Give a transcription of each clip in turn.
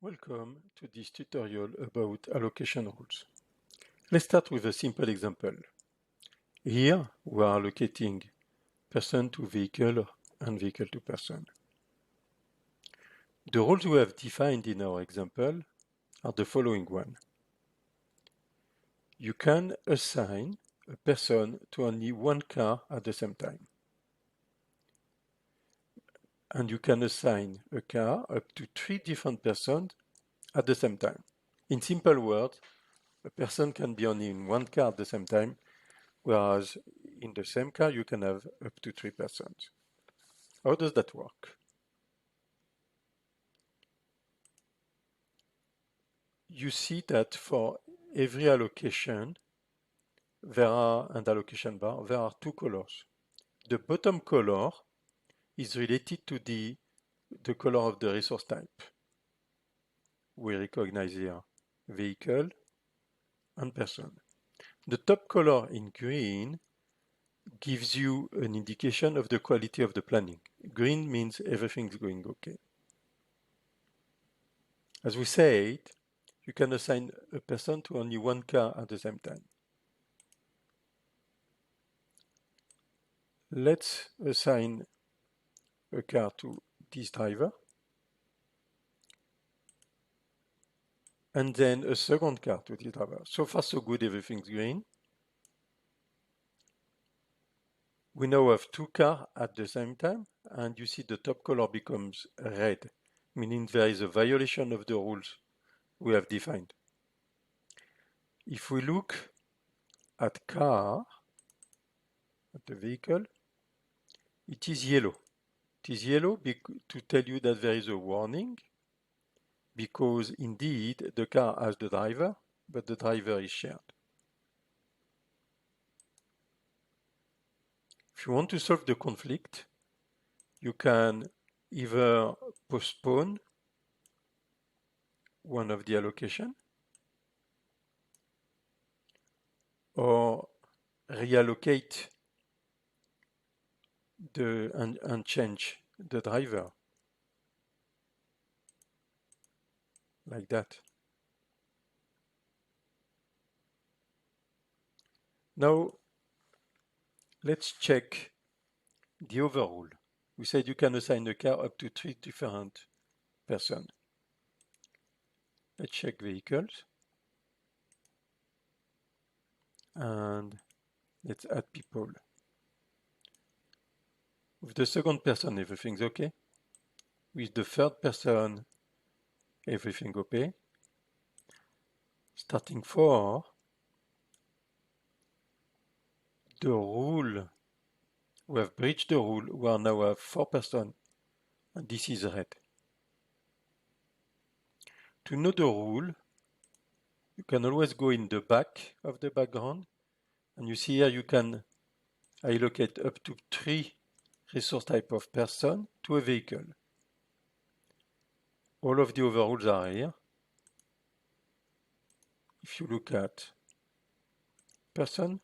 Welcome to this tutorial about allocation rules. Let's start with a simple example. Here we are allocating person to vehicle and vehicle to person. The rules we have defined in our example are the following one. You can assign a person to only one car at the same time. And you can assign a car up to 3 different persons at the same time. In simple words, a person can be only in one car at the same time, whereas in the same car you can have up to 3 persons. How does that work? You see that for every allocation and allocation bar, there are 2 colors. The bottom color is related to the color of the resource type. We recognize here vehicle and person. The top color in green gives you an indication of the quality of the planning. Green means everything's going okay. As we said, you can assign a person to only one car at the same time. Let's assign a car to this driver, and then a second car to this driver. So far so good, everything's green. We now have 2 cars at the same time, and you see the top color becomes red, meaning there is a violation of the rules we have defined. If we look at car, at the vehicle, it is yellow. It is yellow to tell you that there is a warning, because indeed the car has the driver, but the driver is shared. If you want to solve the conflict, you can either postpone one of the allocation or reallocate and change the driver like that. Now let's check the overall. We said you can assign a car up to 3 different persons. Let's check vehicles and let's add people. With the second person, everything's okay. With the third person, everything okay. Starting 4, the rule, we have breached the rule. We are now have 4 persons, and this is red. To know the rule, you can always go in the back of the background, and you see here you can allocate up to 3 resource type of person to a vehicle. All of the overrules are here. If you look at person,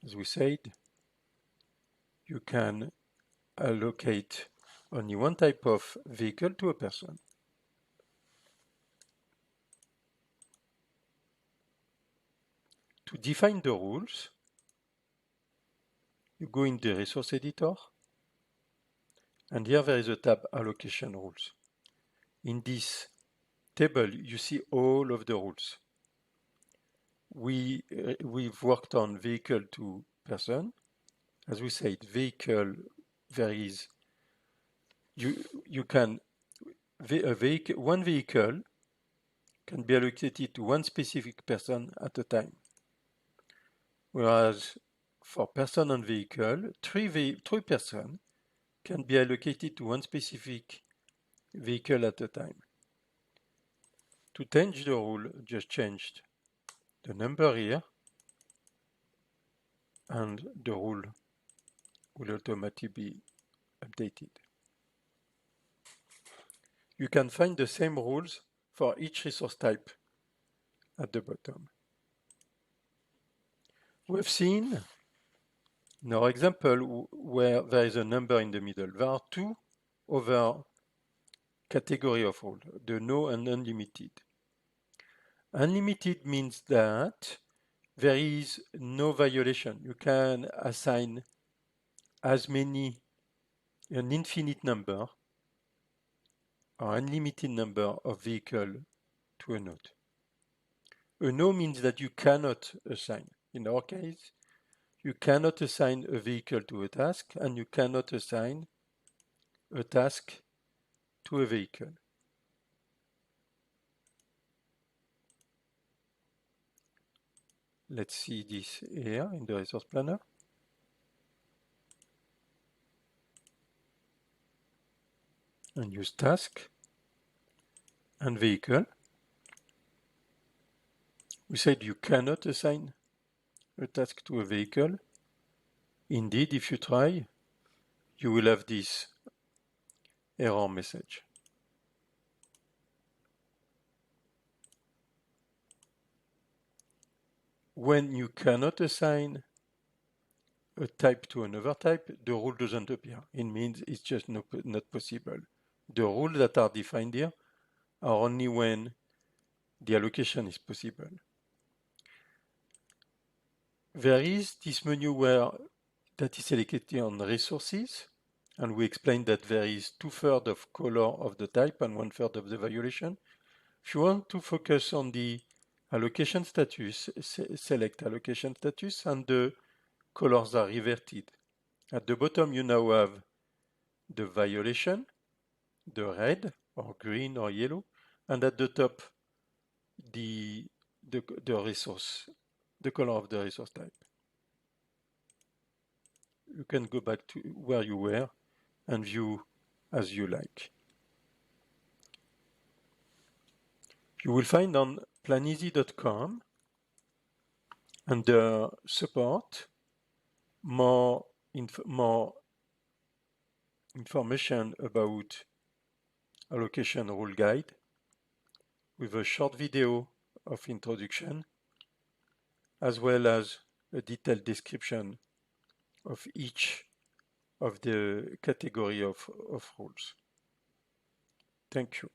as we said, you can allocate only one type of vehicle to a person. To define the rules, you go in the resource editor, and here there is a tab allocation rules. In this table, you see all of the rules. We've worked on vehicle to person. As we said, vehicle, there is, one vehicle can be allocated to one specific person at a time. Whereas for person and vehicle, 3 persons can be allocated to one specific vehicle at a time. To change the rule, just changed the number here, and the rule will automatically be updated. You can find the same rules for each resource type at the bottom. We've seen in our example where there is a number in the middle. There are 2 over category of rule, the no and unlimited. Unlimited means that there is no violation. You can assign as many, an infinite number or unlimited number of vehicle to a node. A no means that you cannot assign. In our case, you cannot assign a vehicle to a task, and you cannot assign a task to a vehicle. Let's see this here in the resource planner. And use task and vehicle. We said you cannot assign a task to a vehicle. Indeed, if you try, you will have this error message. When you cannot assign a type to another type, the rule doesn't appear. It means it's just not possible. The rules that are defined here are only when the allocation is possible. There is this menu that is allocated on resources, and we explained that there is 2/3 of color of the type and 1/3 of the violation. If you want to focus on the allocation status, select allocation status, and the colors are reverted. At the bottom, you now have the violation, the red or green or yellow, and at the top, the resource, the color of the resource type. You can go back to where you were and view as you like. You will find on planisy.com under support more information about allocation rule guide with a short video of introduction as well as a detailed description of each of the category of rules. Thank you.